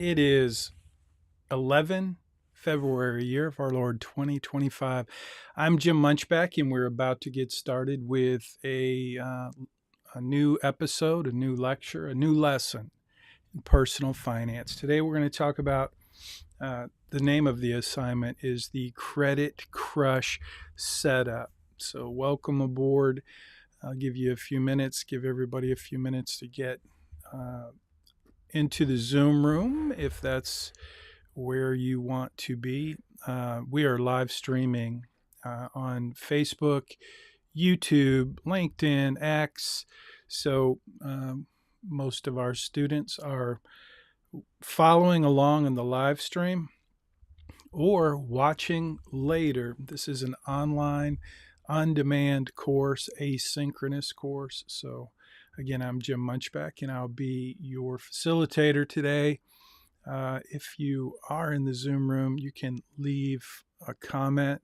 It is 11 February, year of our Lord 2025. I'm Jim Munchbach, and we're about to get started with a new episode, a new lecture, a new lesson in personal finance. Today, we're going to talk about the name of the assignment is the Credit Crush Setup. So, welcome aboard. I'll give you a few minutes, give everybody a few minutes to get into the Zoom room if that's where you want to be. We are live streaming on Facebook, YouTube, LinkedIn, X. So most of our students are following along in the live stream or watching later. This is an online, on-demand course, asynchronous course. So again, I'm Jim Munchbach, and I'll be your facilitator today. If you are in the Zoom room, you can leave a comment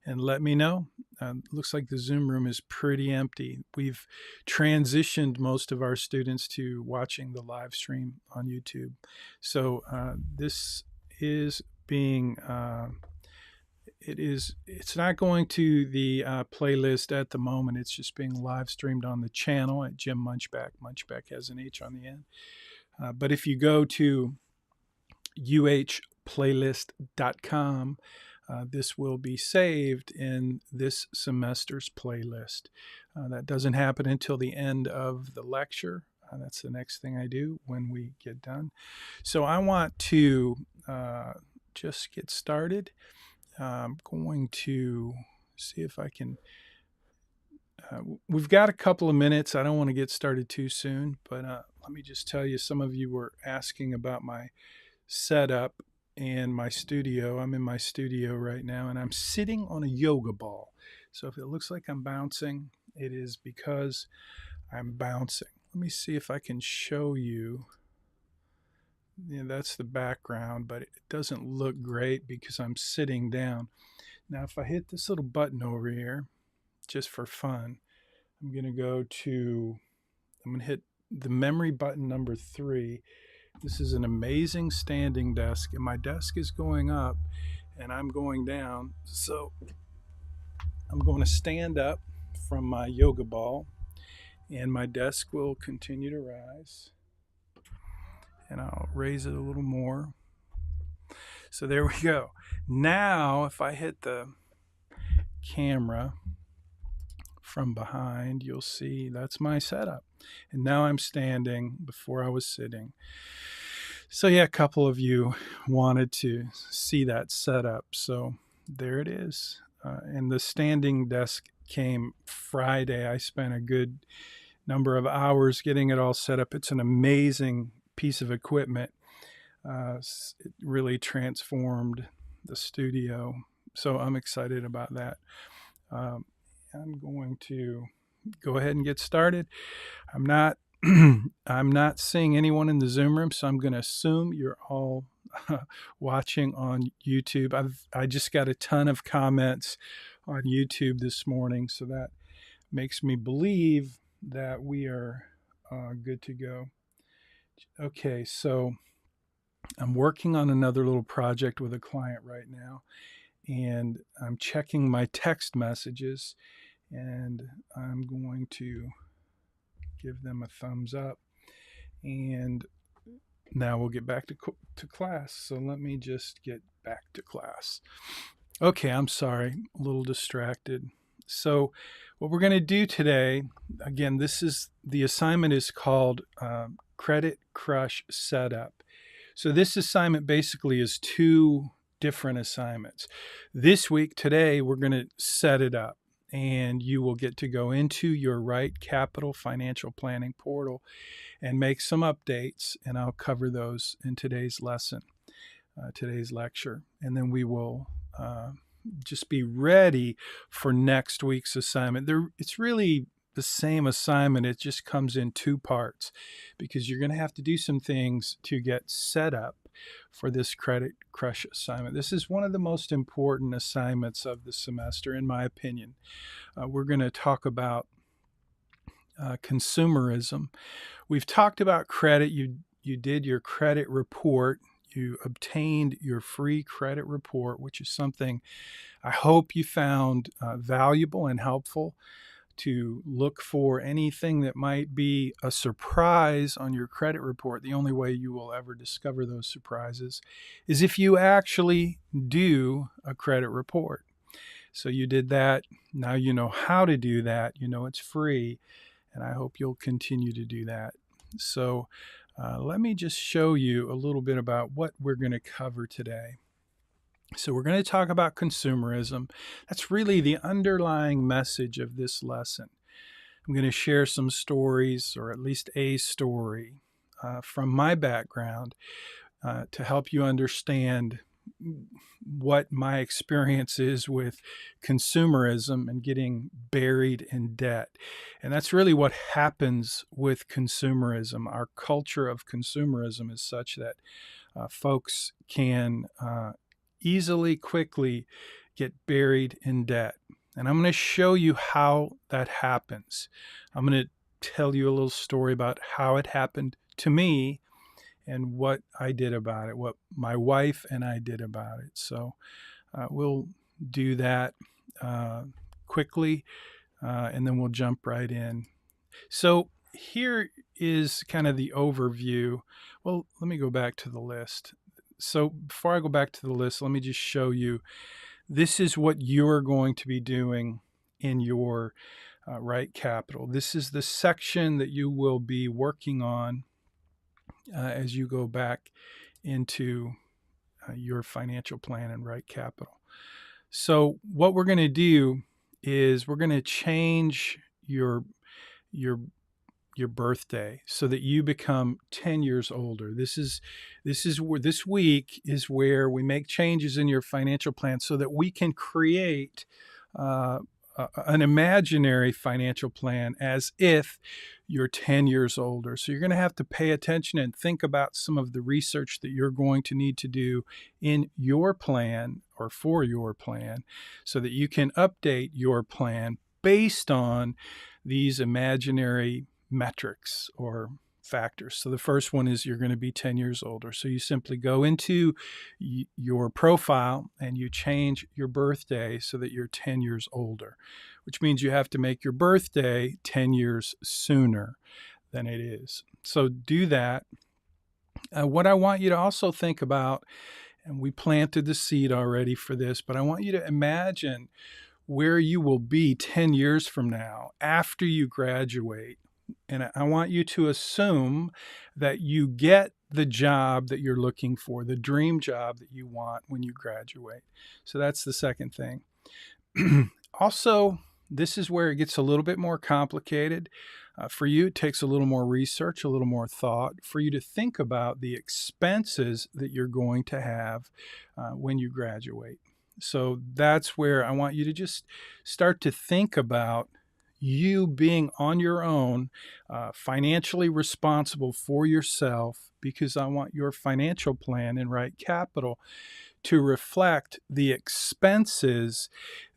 and let me know. Looks like the Zoom room is pretty empty. We've transitioned most of our students to watching the live stream on YouTube. So this is being it's not going to the playlist at the moment. It's just being live streamed on the channel at Jim Munchbach. Munchbach has an H on the end. But if you go to uhplaylist.com, this will be saved in this semester's playlist. That doesn't happen until the end of the lecture. That's the next thing I do when we get done. So I want to just get started. I'm going to see if I can. We've got a couple of minutes. I don't want to get started too soon, but let me just tell you, some of you were asking about my setup and my studio. I'm in my studio right now, and I'm sitting on a yoga ball. So if it looks like I'm bouncing, it is because I'm bouncing. Let me see if I can show you. Yeah, that's the background, but it doesn't look great because I'm sitting down. Now, if I hit this little button over here, just for fun, I'm going to hit the memory button number 3. This is an amazing standing desk, and my desk is going up and I'm going down. So I'm going to stand up from my yoga ball, and my desk will continue to rise. And I'll raise it a little more. So there we go. Now, if I hit the camera from behind, you'll see that's my setup. And now I'm standing. Before I was sitting. So yeah, a couple of you wanted to see that setup. So there it is. And the standing desk came Friday. I spent a good number of hours getting it all set up. It's an amazing piece of equipment. It really transformed the studio. So I'm excited about that. I'm going to go ahead and get started. I'm not seeing anyone in the Zoom room, so I'm going to assume you're all watching on YouTube. I just got a ton of comments on YouTube this morning, so that makes me believe that we are good to go. Okay, so I'm working on another little project with a client right now, and I'm checking my text messages, and I'm going to give them a thumbs up, and now we'll get back to class. So let me just get back to class. Okay, I'm sorry, a little distracted. So what we're going to do today, again, the assignment is called Credit Crush Setup. So this assignment basically is 2 different assignments. This week, today, we're going to set it up, and you will get to go into your Right Capital Financial Planning portal and make some updates, and I'll cover those in today's lesson, today's lecture. And then we will just be ready for next week's assignment. It's really the same assignment. It just comes in 2 parts because you're going to have to do some things to get set up for this Credit Crush assignment. This is one of the most important assignments of the semester, in my opinion. We're going to talk about consumerism. We've talked about credit. You did your credit report. You obtained your free credit report, which is something I hope you found valuable and helpful, to look for anything that might be a surprise on your credit report. The only way you will ever discover those surprises is if you actually do a credit report. So you did that. Now you know how to do that. You know it's free, and I hope you'll continue to do that. So let me just show you a little bit about what we're going to cover today. So we're going to talk about consumerism. That's really the underlying message of this lesson. I'm going to share some stories, or at least a story, from my background to help you understand what my experience is with consumerism and getting buried in debt. And that's really what happens with consumerism. Our culture of consumerism is such that folks can easily, quickly get buried in debt. And I'm going to show you how that happens. I'm going to tell you a little story about how it happened to me and what I did about it, what my wife and I did about it. So we'll do that quickly, and then we'll jump right in. So here is kind of the overview. Well, let me go back to the list. So before I go back to the list, let me just show you, this is what you're going to be doing in your Right Capital. This is the section that you will be working on as you go back into your financial plan and Right Capital. So what we're going to do is we're going to change your birthday so that you become 10 years older. This week is where we make changes in your financial plan so that we can create an imaginary financial plan as if you're 10 years older. So you're going to have to pay attention and think about some of the research that you're going to need to do in your plan or for your plan so that you can update your plan based on these imaginary metrics or factors. So the first one is you're going to be 10 years older. So you simply go into your profile and you change your birthday so that you're 10 years older, which means you have to make your birthday 10 years sooner than it is. So do that. What I want you to also think about, and we planted the seed already for this, but I want you to imagine where you will be 10 years from now after you graduate. And I want you to assume that you get the job that you're looking for, the dream job that you want when you graduate. So that's the second thing. Also, this is where it gets a little bit more complicated. For you, it takes a little more research, a little more thought for you to think about the expenses that you're going to have when you graduate. So that's where I want you to just start to think about you being on your own, financially responsible for yourself, because I want your financial plan and Right Capital to reflect the expenses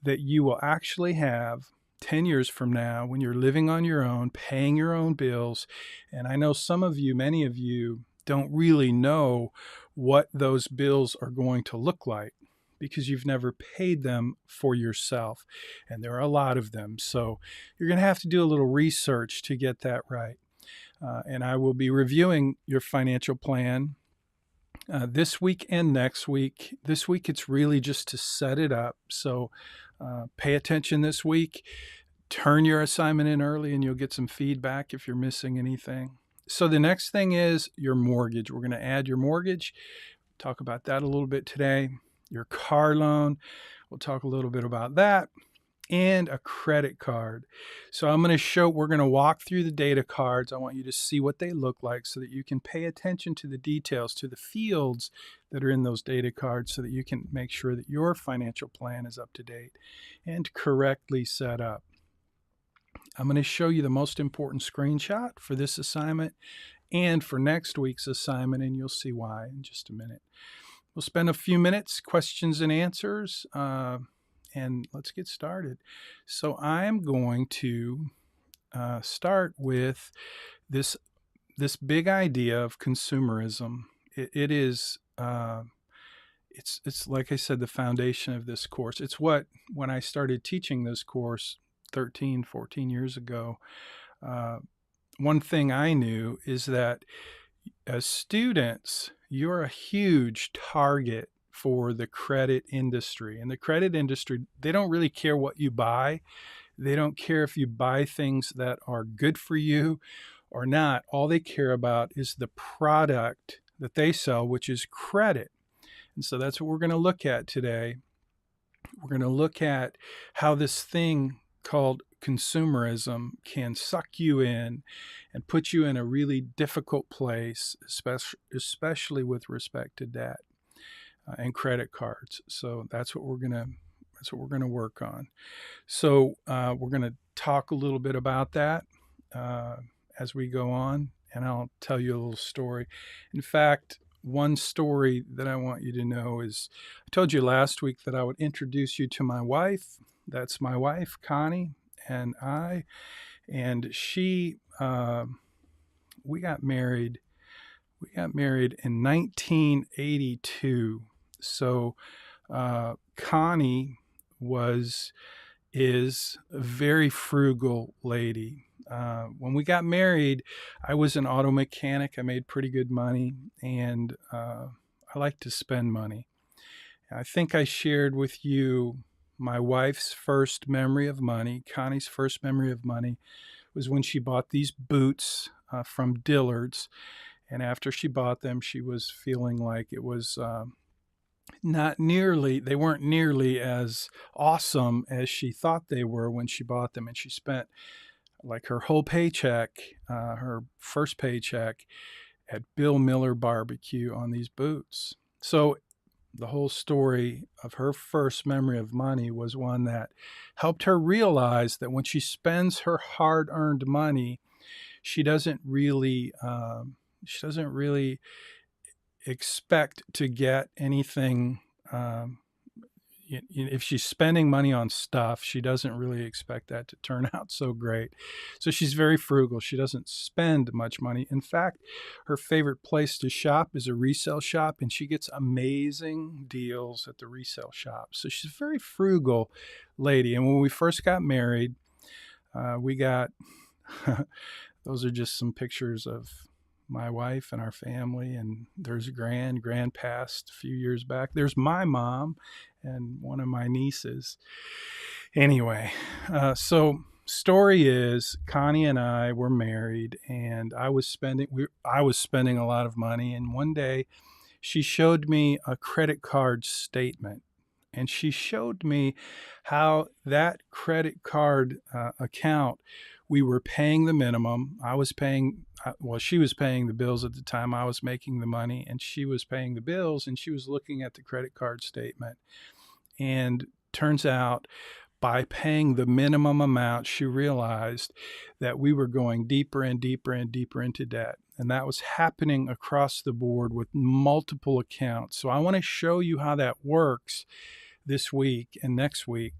that you will actually have 10 years from now when you're living on your own, paying your own bills. And I know some of you, many of you, don't really know what those bills are going to look like, because you've never paid them for yourself. And there are a lot of them. So you're going to have to do a little research to get that right. And I will be reviewing your financial plan this week and next week. This week, it's really just to set it up. So pay attention this week. Turn your assignment in early and you'll get some feedback if you're missing anything. So the next thing is your mortgage. We're going to add your mortgage. Talk about that a little bit today. Your car loan, we'll talk a little bit about that, and a credit card. So we're going to walk through the data cards. I want you to see what they look like so that you can pay attention to the details, to the fields that are in those data cards so that you can make sure that your financial plan is up to date and correctly set up. I'm going to show you the most important screenshot for this assignment and for next week's assignment, and you'll see why in just a minute. We'll spend a few minutes, questions and answers, and let's get started. So I'm going to start with this big idea of consumerism. It is it's like I said, the foundation of this course. It's what, when I started teaching this course 13, 14 years ago, uh, one thing I knew is that as students, you're a huge target for the credit industry. And the credit industry, they don't really care what you buy. They don't care if you buy things that are good for you or not. All they care about is the product that they sell, which is credit. And so that's what we're going to look at today. We're going to look at how this thing called consumerism can suck you in and put you in a really difficult place, especially with respect to debt and credit cards. So that's what we're going to work on. So we're going to talk a little bit about that as we go on, and I'll tell you a little story. In fact, one story that I want you to know is, I told you last week that I would introduce you to my wife. That's my wife, Connie, and I. And she, we got married. We got married in 1982. So Connie is a very frugal lady. When we got married, I was an auto mechanic. I made pretty good money, and I like to spend money. I think I shared with you my wife's first memory of money. Connie's first memory of money was when she bought these boots from Dillard's. And after she bought them, she was feeling like it was they weren't nearly as awesome as she thought they were when she bought them. And she spent like her whole paycheck, her first paycheck, at Bill Miller Barbecue on these boots. So the whole story of her first memory of money was one that helped her realize that when she spends her hard-earned money, she doesn't really expect to get anything. If she's spending money on stuff, she doesn't really expect that to turn out so great. So she's very frugal. She doesn't spend much money. In fact, her favorite place to shop is a resale shop, and she gets amazing deals at the resale shop. So she's a very frugal lady. And when we first got married, we got those are just some pictures of my wife and our family, and there's grand passed a few years back. There's my mom and one of my nieces. Anyway, so story is, Connie and I were married, and I was spending a lot of money. And one day, she showed me a credit card statement, and she showed me how that credit card account, we were paying the minimum. She was paying the bills at the time. I was making the money, and she was paying the bills, and she was looking at the credit card statement. And turns out, by paying the minimum amount, she realized that we were going deeper and deeper and deeper into debt. And that was happening across the board with multiple accounts. So I want to show you how that works this week and next week.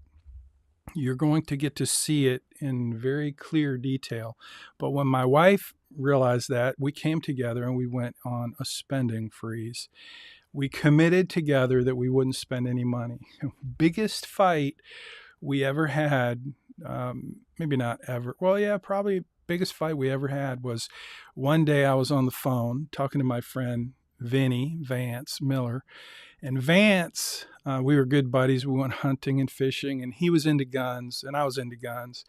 You're going to get to see it in very clear detail. But when my wife realized that, we came together and we went on a spending freeze. We committed together that we wouldn't spend any money. Biggest fight we ever had, maybe not ever. Well, yeah, probably biggest fight we ever had was one day I was on the phone talking to my friend Vance Miller. And Vance, we were good buddies. We went hunting and fishing, and he was into guns, and I was into guns.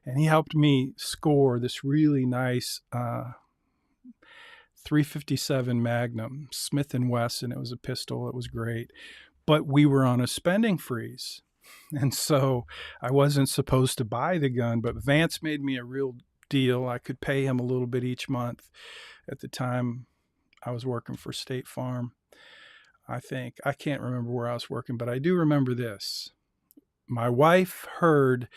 And he helped me score this really nice 357 Magnum, Smith & Wesson. It was a pistol. It was great. But we were on a spending freeze. And so I wasn't supposed to buy the gun, but Vance made me a real deal. I could pay him a little bit each month. At the time, I was working for State Farm. I can't remember where I was working, but I do remember this. My wife heard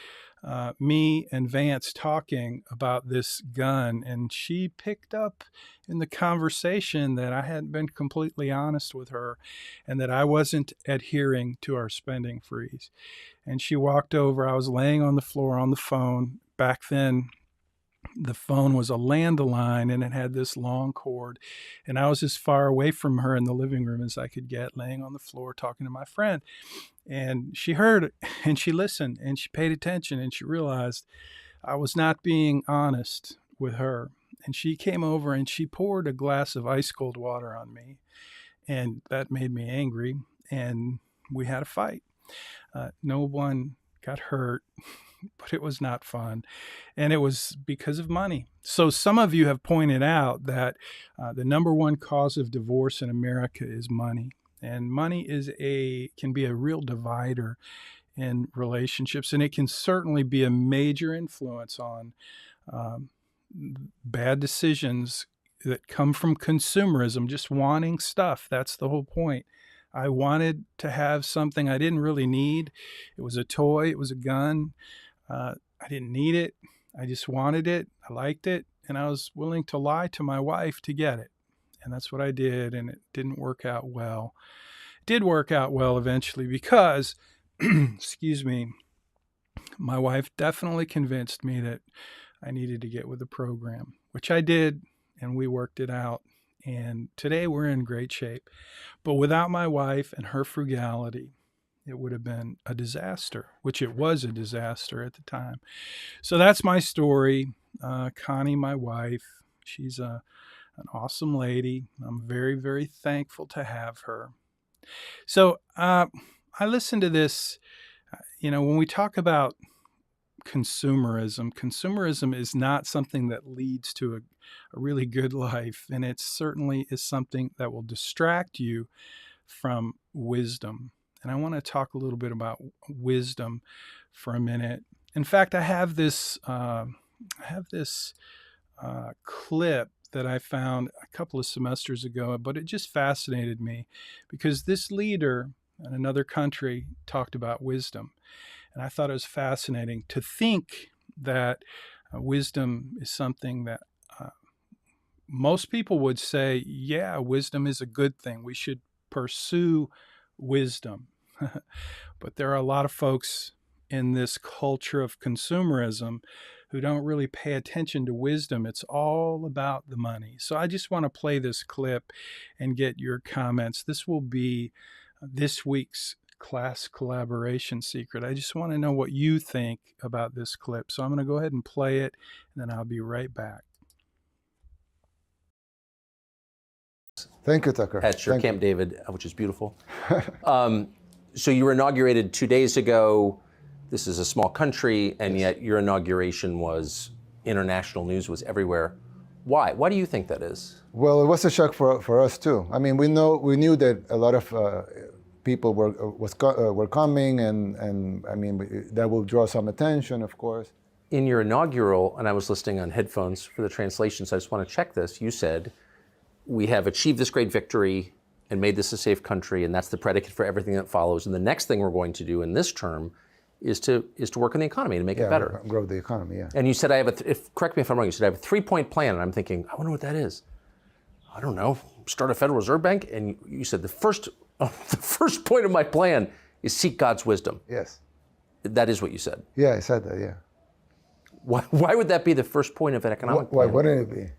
me and Vance talking about this gun, and she picked up in the conversation that I hadn't been completely honest with her and that I wasn't adhering to our spending freeze. And she walked over. I was laying on the floor on the phone. Back then, The phone was a landline, and it had this long cord. And I was as far away from her in the living room as I could get, laying on the floor talking to my friend. And she heard it, and she listened, and she paid attention, and she realized I was not being honest with her. And she came over and she poured a glass of ice cold water on me. And that made me angry. And we had a fight. No one got hurt, but it was not fun. And it was because of money. So some of you have pointed out that the number one cause of divorce in America is money. And money can be a real divider in relationships. And it can certainly be a major influence on bad decisions that come from consumerism, just wanting stuff. That's the whole point. I wanted to have something I didn't really need. It was a toy. It was a gun. I didn't need it. I just wanted it. I liked it. And I was willing to lie to my wife to get it. And that's what I did. And it didn't work out well. It did work out well eventually because, excuse me, my wife definitely convinced me that I needed to get with the program, which I did. And we worked it out. And today we're in great shape. But without my wife and her frugality, it would have been a disaster, which it was a disaster at the time. So that's my story. Connie, my wife, she's an awesome lady. I'm very, very thankful to have her. So I listened to this, when we talk about consumerism is not something that leads to a really good life. And it certainly is something that will distract you from wisdom. And I want to talk a little bit about wisdom for a minute. In fact, I have this clip that I found a couple of semesters ago, but it just fascinated me because this leader in another country talked about wisdom. And I thought it was fascinating to think that wisdom is something that most people would say, yeah, wisdom is a good thing. We should pursue wisdom. But there are a lot of folks in this culture of consumerism who don't really pay attention to wisdom. It's all about the money. So I just want to play this clip and get your comments. This will be this week's class collaboration secret. I just want to know what you think about this clip. So I'm going to go ahead and play it, and then I'll be right back. Thank you, Tucker. At your Camp David, which is beautiful. So you were inaugurated 2 days ago. This is a small country, and yet your inauguration was international news, was everywhere. Why? Why do you think that is? Well, it was a shock for us too. I mean, we knew that a lot of people were coming, and I mean that will draw some attention, of course. In your inaugural, and I was listening on headphones for the translation, so I just want to check this. You said, "We have achieved this great victory and made this a safe country, and that's the predicate for everything that follows. And the next thing we're going to do in this term is to work on the economy to make it better, grow the economy." Yeah. And you said, correct me if I'm wrong. You said I have a 3-point plan, and I'm thinking, I wonder what that is. I don't know. Start a Federal Reserve Bank, and you said the first point of my plan is seek God's wisdom. Yes. That is what you said. Yeah, I said that. Yeah. Why would that be the first point of an economic plan? Why wouldn't it be?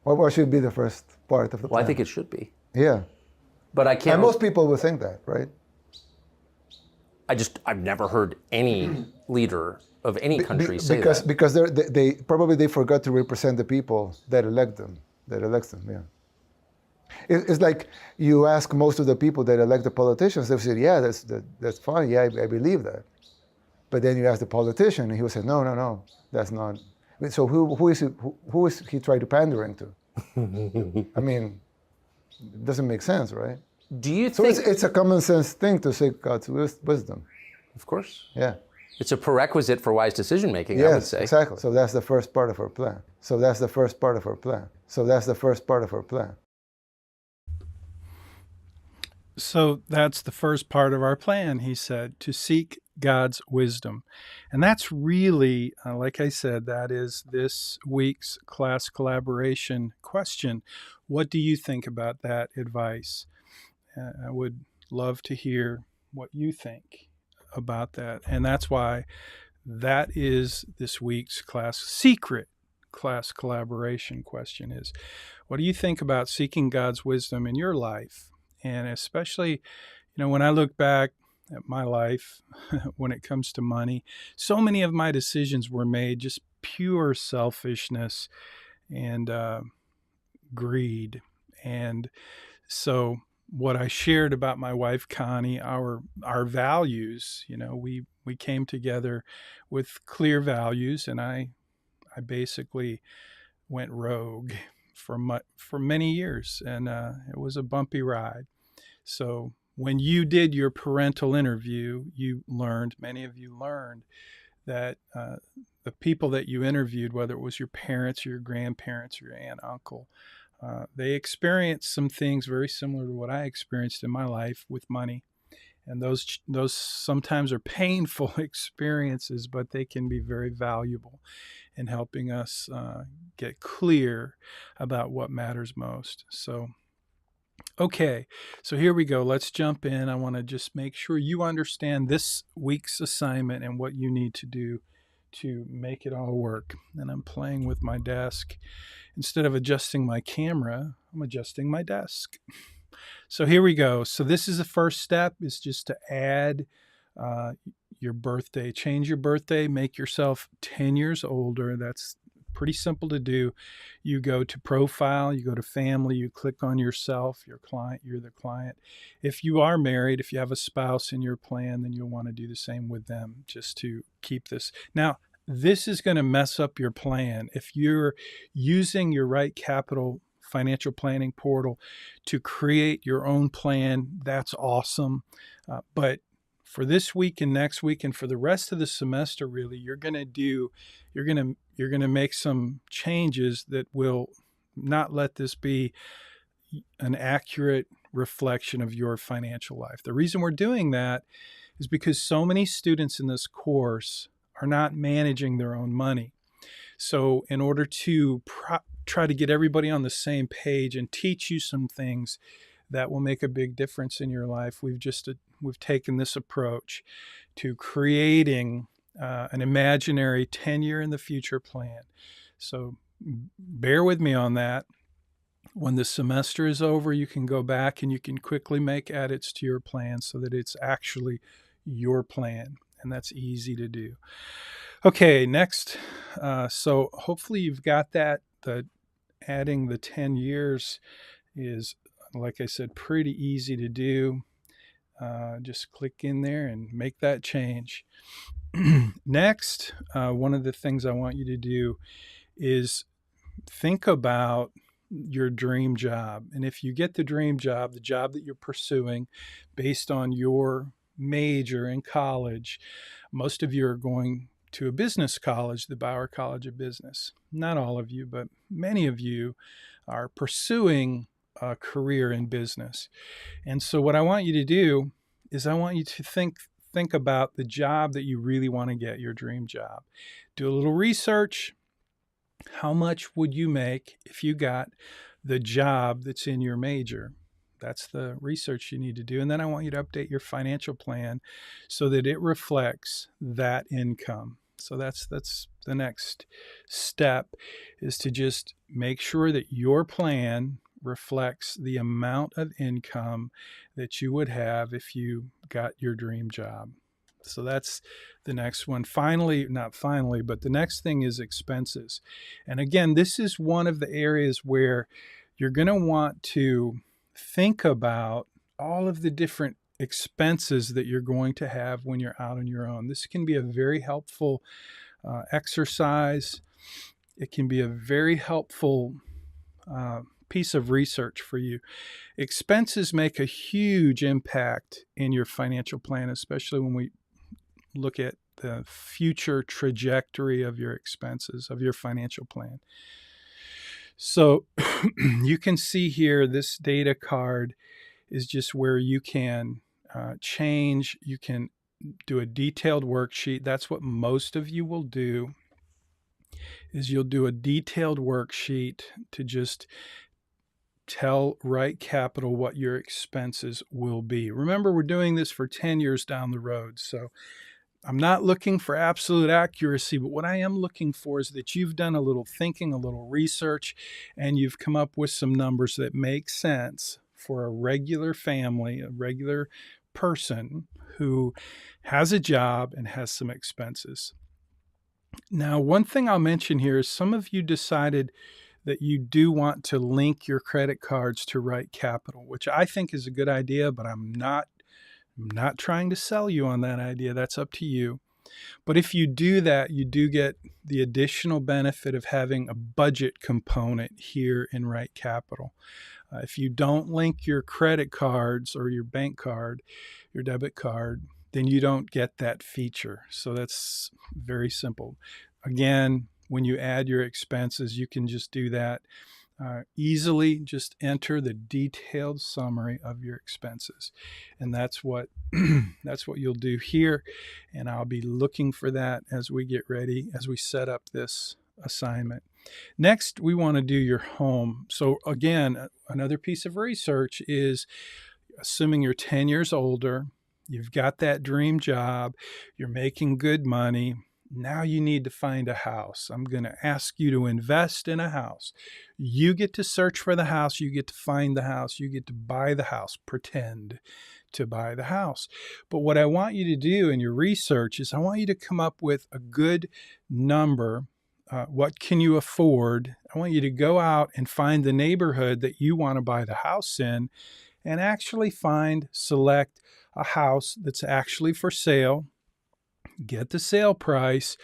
Why should it be the first part of the plan? Well, I think it should be. Yeah. But I can't. And most people would think that, right? I've never heard any leader of any country say that. Because they probably forgot to represent the people that elect them. Yeah. It's like you ask most of the people that elect the politicians, they say, yeah, that's fine. Yeah, I believe that. But then you ask the politician, and he will say, no, that's not. So who is he trying to pandering to? I mean, it doesn't make sense, right? Do you think... So it's a common sense thing to seek God's wisdom. Of course. Yeah. It's a prerequisite for wise decision making, yes, I would say. Exactly. So that's the first part of our plan. So that's the first part of our plan. So that's the first part of our plan. So that's the first part of our plan, he said, to seek God's wisdom. And that's really, like I said, that is this week's class collaboration question. What do you think about that advice? I would love to hear what you think about that. And that's why That is this week's secret class collaboration question is, what do you think about seeking God's wisdom in your life? And especially, when I look back at my life, when it comes to money, so many of my decisions were made just pure selfishness and greed. And so what I shared about my wife, Connie, our values, we came together with clear values, and I basically went rogue for many years, and it was a bumpy ride. So when you did your parental interview, many of you learned that the people that you interviewed, whether it was your parents, or your grandparents, or your aunt, uncle, they experienced some things very similar to what I experienced in my life with money. And those sometimes are painful experiences, but they can be very valuable in helping us get clear about what matters most. So, okay, so here we go. Let's jump in. I want to just make sure you understand this week's assignment and what you need to do to make it all work. And I'm playing with my desk. Instead of adjusting my camera, I'm adjusting my desk. So here we go. So this is the first step, is just to add your birthday. Change your birthday, make yourself 10 years older. That's pretty simple to do. You go to profile, you go to family, you click on yourself, your client, you're the client. If you are married, if you have a spouse in your plan, then you'll want to do the same with them, just to keep this. Now, this is going to mess up your plan. If you're using your Right Capital financial planning portal to create your own plan, that's awesome. But for this week and next week and for the rest of the semester, really, you're going to make some changes that will not let this be an accurate reflection of your financial life. The reason we're doing that is because so many students in this course are not managing their own money. So in order to try to get everybody on the same page and teach you some things that will make a big difference in your life, we've taken this approach to creating an imaginary 10-year in the future plan. So bear with me on that. When the semester is over, you can go back and you can quickly make edits to your plan so that it's actually your plan, and that's easy to do. Okay, next. So hopefully you've got that. Adding the 10 years is, like I said, pretty easy to do. Just click in there and make that change. Next, one of the things I want you to do is think about your dream job. And if you get the dream job, the job that you're pursuing based on your major in college, most of you are going to a business college, the Bauer College of Business. Not all of you, but many of you are pursuing a career in business. And so what I want you to do is I want you to think about the job that you really want to get, your dream job. Do a little research. How much would you make if you got the job that's in your major? That's the research you need to do. And then I want you to update your financial plan so that it reflects that income. So that's the next step, is to just make sure that your plan reflects the amount of income that you would have if you got your dream job. So that's the next one. Not finally, but the next thing is expenses. And again, this is one of the areas where you're going to want to think about all of the different expenses that you're going to have when you're out on your own. This can be a very helpful exercise. It can be a very helpful piece of research for you. Expenses make a huge impact in your financial plan, especially when we look at the future trajectory of your expenses, of your financial plan. So you can see here, this data card is just where you can change. You can do a detailed worksheet. That's what most of you will do, is you'll do a detailed worksheet to just tell Right Capital what your expenses will be. Remember, we're doing this for 10 years down the road. So I'm not looking for absolute accuracy, but what I am looking for is that you've done a little thinking, a little research, and you've come up with some numbers that make sense for a regular family, a regular person who has a job and has some expenses. Now, one thing I'll mention here is some of you decided that you do want to link your credit cards to Right Capital, which I think is a good idea, but I'm not trying to sell you on that idea. That's up to you. But if you do that, you do get the additional benefit of having a budget component here in Right Capital. If you don't link your credit cards or your bank card, your debit card, then you don't get that feature. So that's very simple. Again, when you add your expenses, you can just do that easily. Just enter the detailed summary of your expenses, and that's what that's what you'll do here. And I'll be looking for that as we get ready, as we set up this assignment. Next, we want to do your home. So again, another piece of research is assuming you're 10 years older, you've got that dream job, you're making good money. Now you need to find a house. I'm going to ask you to invest in a house. You get to search for the house. You get to find the house. You get to buy the house. Pretend to buy the house. But what I want you to do in your research is I want you to come up with a good number. What can you afford? I want you to go out and find the neighborhood that you want to buy the house in and actually select a house that's actually for sale. Get the sale price,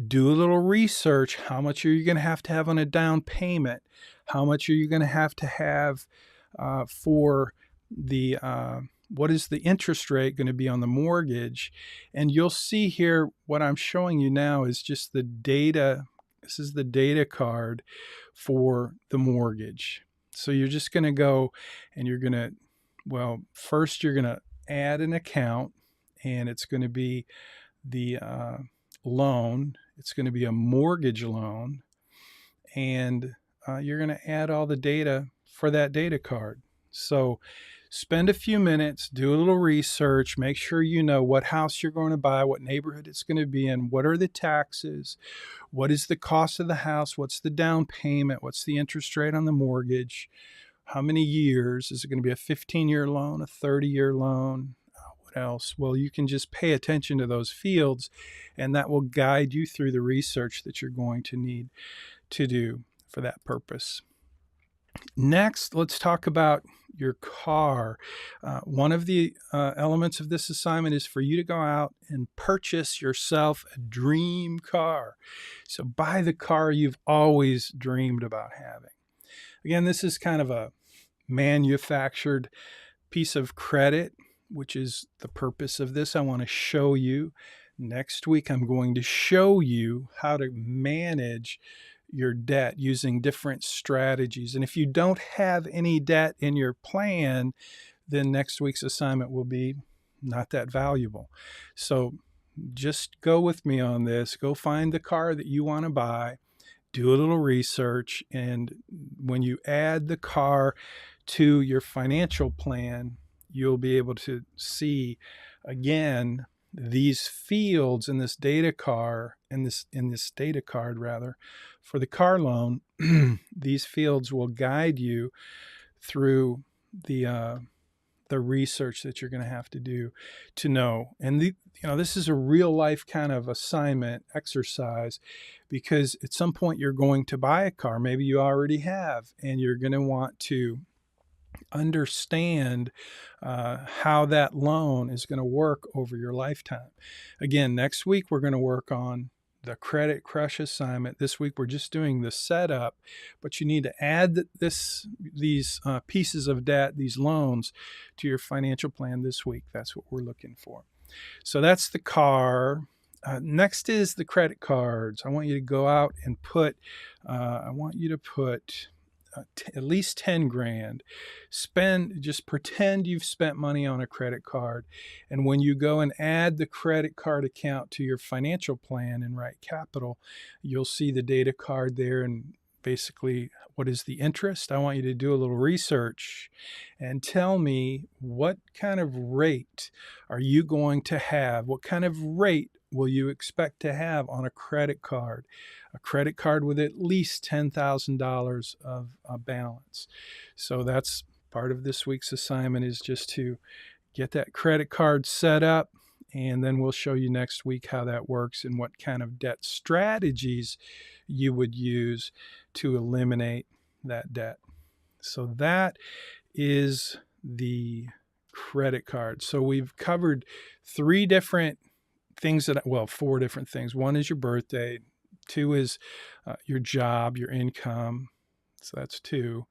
do a little research. How much are you going to have on a down payment? How much are you going to have for the, what is the interest rate going to be on the mortgage? And you'll see here, what I'm showing you now is just the data. This is the data card for the mortgage. So you're just going to go and you're going to, well, first you're going to add an account, and it's going to be the loan. It's going to be a mortgage loan, and you're going to add all the data for that data card. So spend a few minutes, do a little research, make sure you know what house you're going to buy, what neighborhood it's going to be in, what are the taxes, what is the cost of the house, what's the down payment, what's the interest rate on the mortgage, how many years, is it going to be a 15-year loan, a 30-year loan? Else? Well, you can just pay attention to those fields, and that will guide you through the research that you're going to need to do for that purpose. Next, let's talk about your car. One of the elements of this assignment is for you to go out and purchase yourself a dream car. So buy the car you've always dreamed about having. Again, this is kind of a manufactured piece of credit, which is the purpose of this. I want to show you. Next week, I'm going to show you how to manage your debt using different strategies. And if you don't have any debt in your plan, then next week's assignment will be not that valuable. So just go with me on this. Go find the car that you want to buy, do a little research, and when you add the car to your financial plan, you'll be able to see again these fields in this data card, in this data card rather, for the car loan. These fields will guide you through the research that you're going to have to do to know. And this is a real life kind of assignment exercise, because at some point you're going to buy a car. Maybe you already have, and you're going to want to understand how that loan is going to work over your lifetime. Again, next week we're going to work on the Credit Crush assignment. This week we're just doing the setup, but you need to add these pieces of debt, these loans, to your financial plan this week. That's what we're looking for. So that's the car. Next is the credit cards. I want you to go out and put at least 10 grand. Just pretend you've spent money on a credit card. And when you go and add the credit card account to your financial plan in Right Capital, you'll see the data card there and basically what is the interest. I want you to do a little research and tell me what kind of rate are you going to have? What kind of rate will you expect to have on a credit card? A credit card with at least $10,000 of a balance. So that's part of this week's assignment, is just to get that credit card set up, and then we'll show you next week how that works and what kind of debt strategies you would use to eliminate that debt. So that is the credit card. So we've covered four different things. One is your birthday. Two is your job, your income. So that's two.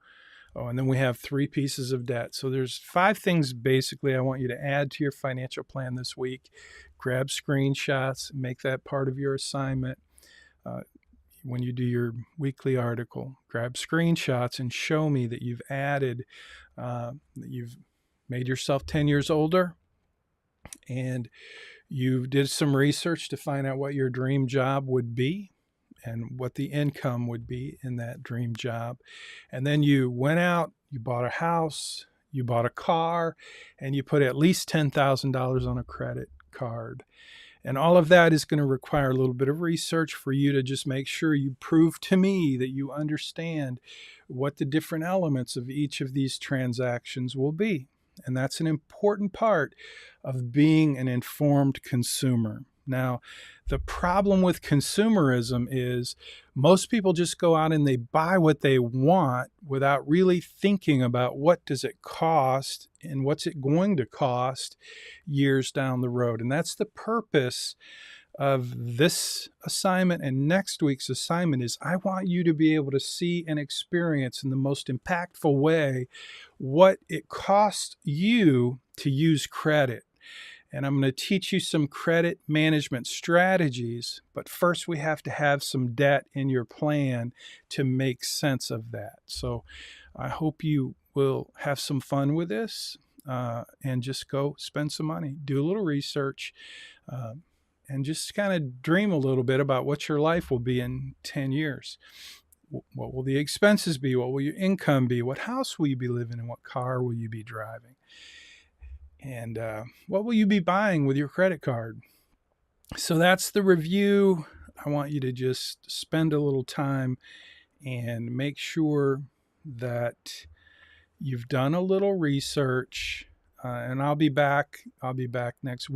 Oh, and then we have 3 pieces of debt. So there's 5 things basically I want you to add to your financial plan this week. Grab screenshots, make that part of your assignment. When you do your weekly article, grab screenshots and show me that you've added, that you've made yourself 10 years older, and you did some research to find out what your dream job would be and what the income would be in that dream job. And then you went out, you bought a house, you bought a car, and you put at least $10,000 on a credit card. And all of that is going to require a little bit of research for you to just make sure you prove to me that you understand what the different elements of each of these transactions will be. And that's an important part of being an informed consumer. Now, the problem with consumerism is most people just go out and they buy what they want without really thinking about what does it cost and what's it going to cost years down the road. And that's the purpose of this assignment and next week's assignment. Is I want you to be able to see and experience in the most impactful way what it costs you to use credit. And I'm going to teach you some credit management strategies, but first we have to have some debt in your plan to make sense of that. So I hope you will have some fun with this and just go spend some money, do a little research, and just kind of dream a little bit about what your life will be in 10 years. What will the expenses be? What will your income be? What house will you be living in? What car will you be driving? And what will you be buying with your credit card? So that's the review. I want you to just spend a little time and make sure that you've done a little research. And we'll be back next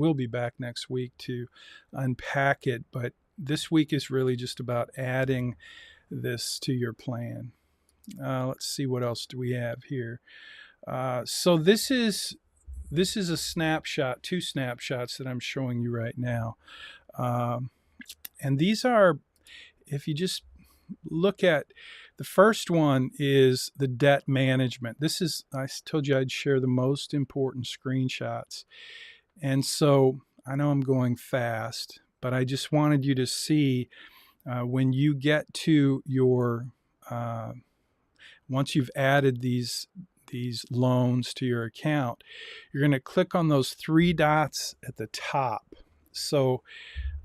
week to unpack it. But this week is really just about adding this to your plan. Let's see, what else do we have here? So this is a snapshot, 2 snapshots that I'm showing you right now. And these are, if you just look at, the first one is the debt management. I told you I'd share the most important screenshots. And so I know I'm going fast, but I just wanted you to see when you get to your, once you've added these loans to your account, you're going to click on those 3 dots at the top. So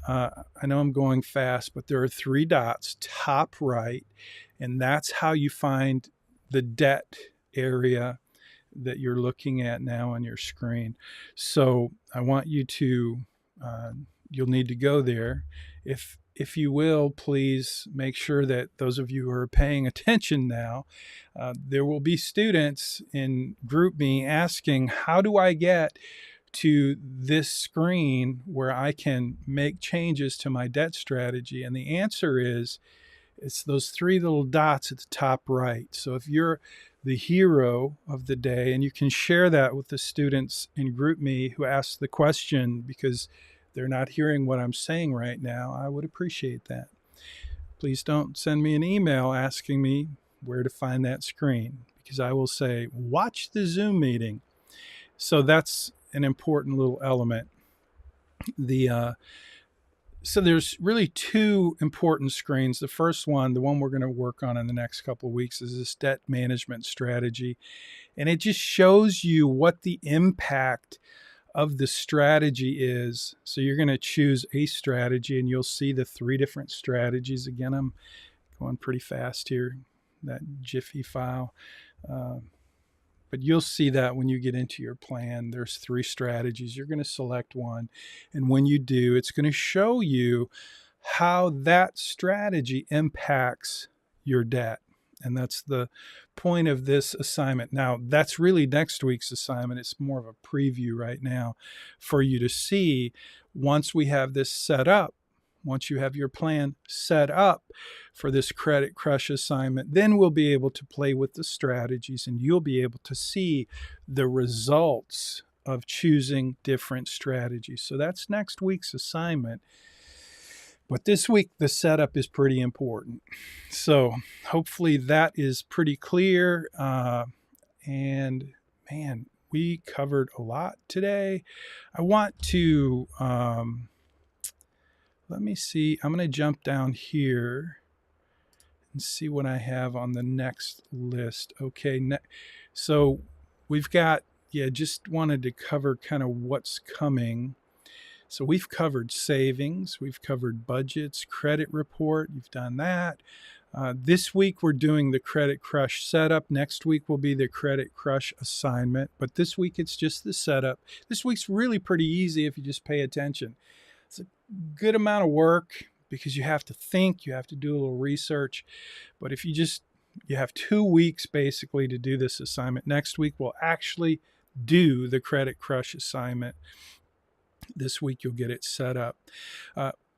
I know I'm going fast, but there are 3 dots, top right, and that's how you find the debt area that you're looking at now on your screen. So I want you to, you'll need to go there. If you will, please make sure that those of you who are paying attention now, there will be students in GroupMe asking, how do I get to this screen where I can make changes to my debt strategy? And the answer is, it's those 3 little dots at the top right. So if you're the hero of the day, and you can share that with the students in GroupMe who asked the question because they're not hearing what I'm saying right now, I would appreciate that. Please don't send me an email asking me where to find that screen, because I will say, watch the Zoom meeting. So that's an important little element. So there's really 2 important screens. The first one, the one we're going to work on in the next couple of weeks, is this debt management strategy. And it just shows you what the impact of the strategy is. So you're going to choose a strategy, and you'll see the 3 different strategies. Again, I'm going pretty fast here, that Jiffy file. but you'll see that when you get into your plan. There's 3 strategies. You're going to select one. And when you do, it's going to show you how that strategy impacts your debt. And that's the point of this assignment. Now, that's really next week's assignment. It's more of a preview right now for you to see once we have this set up. Once you have your plan set up for this Credit Crush assignment, then we'll be able to play with the strategies and you'll be able to see the results of choosing different strategies. So that's next week's assignment. But this week, the setup is pretty important. So hopefully that is pretty clear. And man, we covered a lot today. I want to, let me see. I'm going to jump down here and see what I have on the next list. Okay. So we've got, just wanted to cover kind of what's coming. So we've covered savings, we've covered budgets, credit report, you've done that. This week we're doing the Credit Crush setup. Next week will be the Credit Crush assignment, but this week it's just the setup. This week's really pretty easy if you just pay attention. It's a good amount of work because you have to think, you have to do a little research, but if you have 2 weeks basically to do this assignment. Next week we'll actually do the Credit Crush assignment. This week you'll get it set up.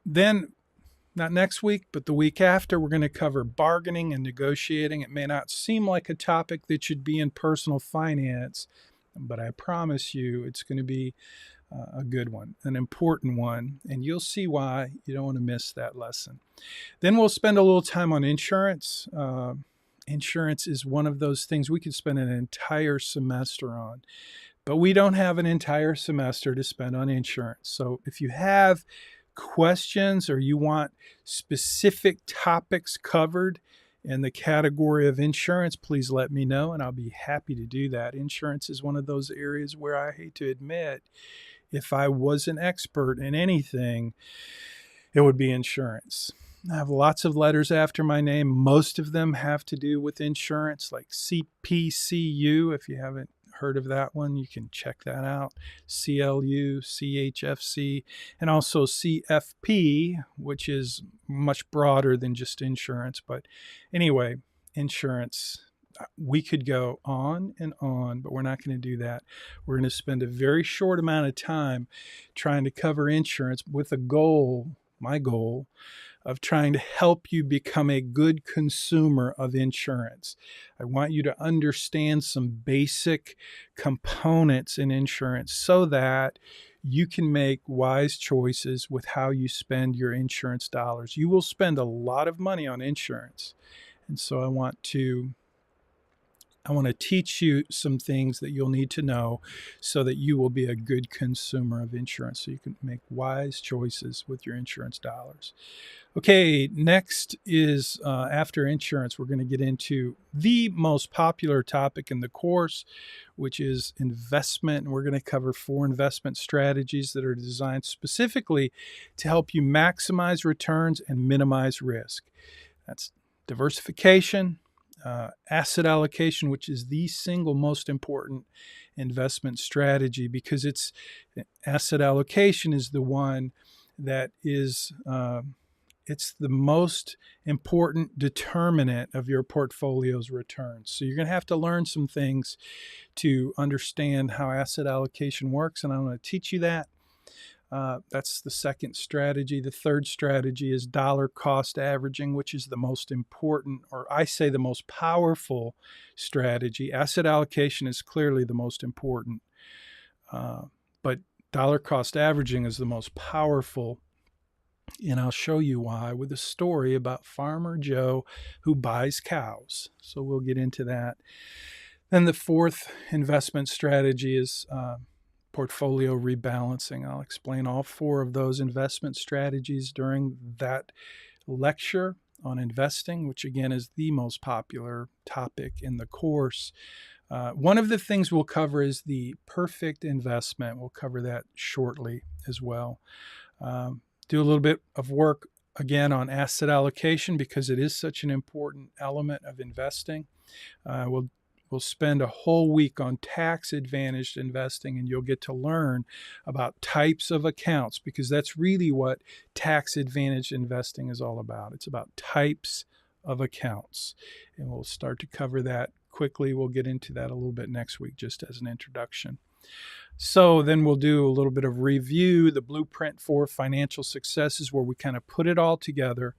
Then, not next week, but the week after, we're going to cover bargaining and negotiating. It may not seem like a topic that should be in personal finance, but I promise you it's going to be a good one, an important one, and you'll see why you don't want to miss that lesson. Then we'll spend a little time on insurance. Insurance is one of those things we could spend an entire semester on. But we don't have an entire semester to spend on insurance. So if you have questions or you want specific topics covered in the category of insurance, please let me know and I'll be happy to do that. Insurance is one of those areas where I hate to admit, if I was an expert in anything, it would be insurance. I have lots of letters after my name. Most of them have to do with insurance, like CPCU. If you haven't heard of that one, you can check that out. CLU, CHFC, and also CFP, which is much broader than just insurance. But anyway, insurance, we could go on and on, but we're not going to do that. We're going to spend a very short amount of time trying to cover insurance with a goal, my goal, of trying to help you become a good consumer of insurance. I want you to understand some basic components in insurance so that you can make wise choices with how you spend your insurance dollars. You will spend a lot of money on insurance. And so I want to teach you some things that you'll need to know so that you will be a good consumer of insurance, so you can make wise choices with your insurance dollars. Okay, next is after insurance, we're going to get into the most popular topic in the course, which is investment. And we're going to cover 4 investment strategies that are designed specifically to help you maximize returns and minimize risk. That's diversification, asset allocation, which is the single most important investment strategy, because asset allocation is the one that is it's the most important determinant of your portfolio's returns. So you're going to have to learn some things to understand how asset allocation works, and I'm going to teach you that. That's the second strategy. The third strategy is dollar cost averaging, which is the most important, or I say the most powerful strategy. Asset allocation is clearly the most important, but dollar cost averaging is the most powerful. And I'll show you why with a story about Farmer Joe who buys cows. So we'll get into that. Then the fourth investment strategy is portfolio rebalancing. I'll explain all 4 of those investment strategies during that lecture on investing, which again is the most popular topic in the course. One of the things we'll cover is the perfect investment. We'll cover that shortly as well. Do a little bit of work again on asset allocation because it is such an important element of investing. We'll we'll spend a whole week on tax-advantaged investing, and you'll get to learn about types of accounts, because that's really what tax-advantaged investing is all about. It's about types of accounts, and we'll start to cover that quickly. We'll get into that a little bit next week, just as an introduction. So then we'll do a little bit of review, the blueprint for financial successes, where we kind of put it all together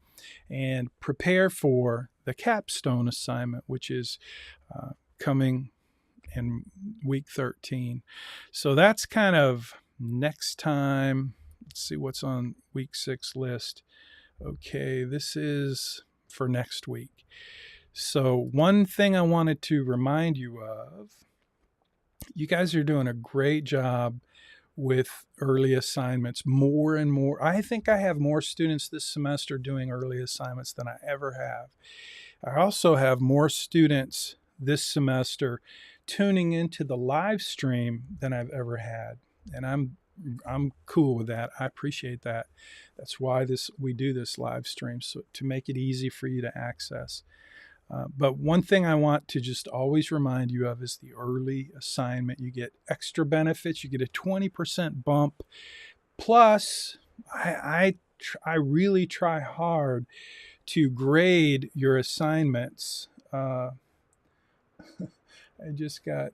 and prepare for the capstone assignment, which is coming in week 13. So that's kind of next time. Let's see what's on week 6 list. Okay, this is for next week. So one thing I wanted to remind you of, you guys are doing a great job with early assignments, more and more. I think I have more students this semester doing early assignments than I ever have. I also have more students this semester tuning into the live stream than I've ever had. And I'm cool with that. I appreciate that. That's why we do this live stream, so to make it easy for you to access. But one thing I want to just always remind you of is the early assignment. You get extra benefits. You get a 20% bump. Plus, I really try hard to grade your assignments. I just got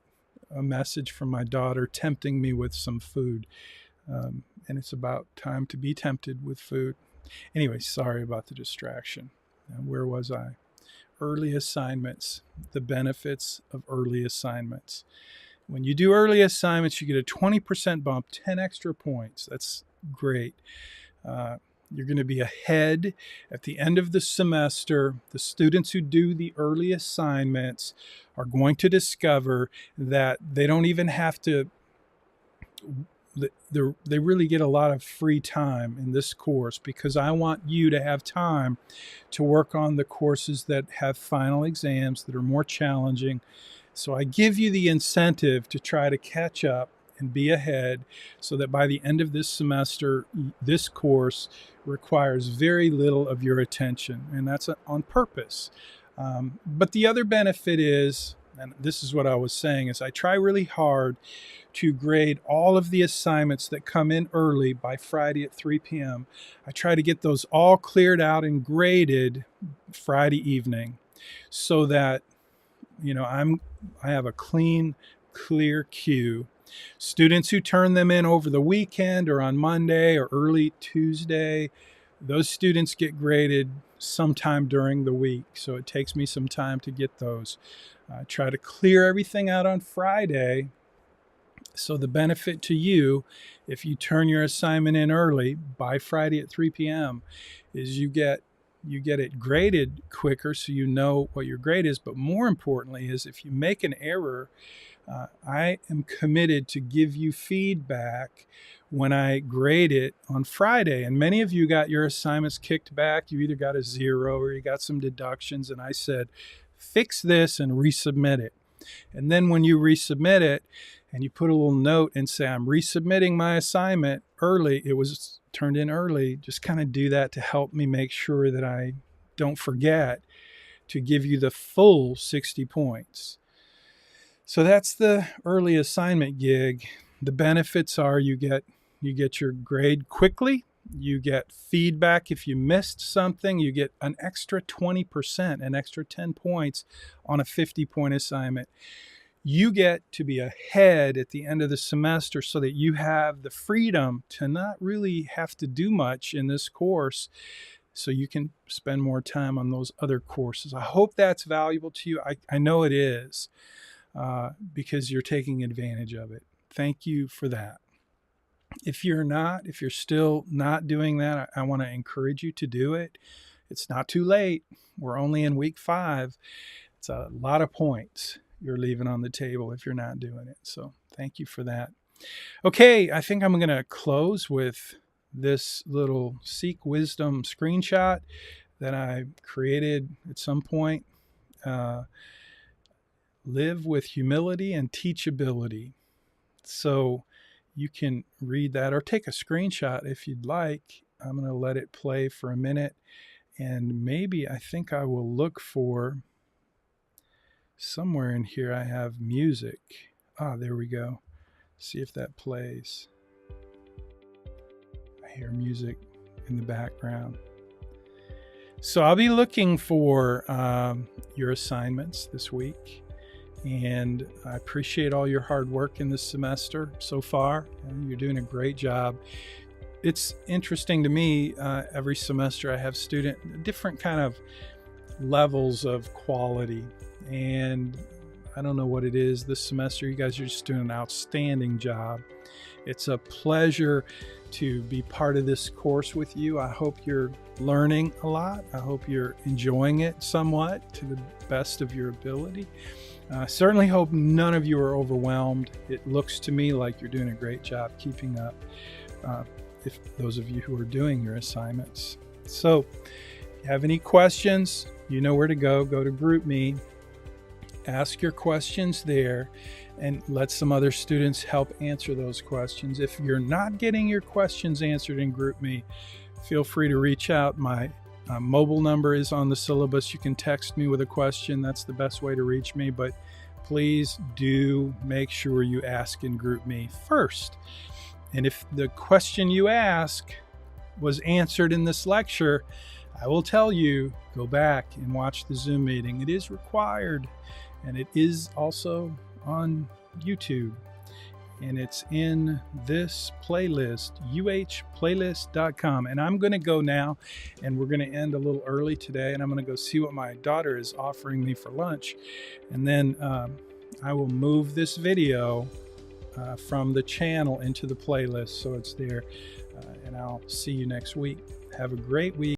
a message from my daughter tempting me with some food. And it's about time to be tempted with food. Anyway, sorry about the distraction. Where was I? Early assignments, the benefits of early assignments. When you do early assignments, you get a 20% bump, 10 extra points. That's great. You're going to be ahead at the end of the semester. The students who do the early assignments are going to discover that they don't even have to, they really get a lot of free time in this course, because I want you to have time to work on the courses that have final exams that are more challenging. So I give you the incentive to try to catch up and be ahead, so that by the end of this semester, this course requires very little of your attention, and that's on purpose. But the other benefit is, and this is what I was saying, is I try really hard to grade all of the assignments that come in early by Friday at 3 p.m. I try to get those all cleared out and graded Friday evening, so that, I have a clean, clear queue. Students who turn them in over the weekend or on Monday or early Tuesday, those students get graded sometime during the week. So it takes me some time to get those. I try to clear everything out on Friday. So the benefit to you, if you turn your assignment in early by Friday at 3 p.m., is you get it graded quicker, so you know what your grade is. But more importantly is, if you make an error, I am committed to give you feedback when I grade it on Friday. And many of you got your assignments kicked back. You either got a 0 or you got some deductions. And I said, fix this and resubmit it. And then when you resubmit it and you put a little note and say, I'm resubmitting my assignment early, it was turned in early, just kind of do that to help me make sure that I don't forget to give you the full 60 points. So that's the early assignment gig. The benefits are you get your grade quickly. You get feedback if you missed something. You get an extra 20%, an extra 10 points on a 50-point assignment. You get to be ahead at the end of the semester, so that you have the freedom to not really have to do much in this course, so you can spend more time on those other courses. I hope that's valuable to you. I know it is, because you're taking advantage of it. Thank you for that. If you're still not doing that, I want to encourage you to do it. It's not too late. We're only in week 5. It's a lot of points you're leaving on the table if you're not doing it. So thank you for that. Okay, I think I'm going to close with this little Seek Wisdom screenshot that I created at some point. Live with humility and teachability. So you can read that or take a screenshot if you'd like. I'm going to let it play for a minute, and maybe I think I will look for somewhere in here I have music. Ah, there we go. See if that plays. I hear music in the background. So I'll be looking for your assignments this week. And I appreciate all your hard work in this semester so far. You're doing a great job. It's interesting to me, every semester I have different kind of levels of quality. And I don't know what it is this semester. You guys are just doing an outstanding job. It's a pleasure to be part of this course with you. I hope you're learning a lot. I hope you're enjoying it somewhat to the best of your ability. I certainly hope none of you are overwhelmed. It looks to me like you're doing a great job keeping up, if those of you who are doing your assignments. So if you have any questions, you know where to go. Go to GroupMe, ask your questions there, and let some other students help answer those questions. If you're not getting your questions answered in GroupMe, feel free to reach out. My mobile number is on the syllabus. You can text me with a question. That's the best way to reach me. But please do make sure you ask in GroupMe first. And if the question you ask was answered in this lecture, I will tell you, go back and watch the Zoom meeting. It is required. And it is also on YouTube. And it's in this playlist, uhplaylist.com. And I'm going to go now, and we're going to end a little early today, and I'm going to go see what my daughter is offering me for lunch. And then I will move this video from the channel into the playlist so it's there. And I'll see you next week. Have a great week.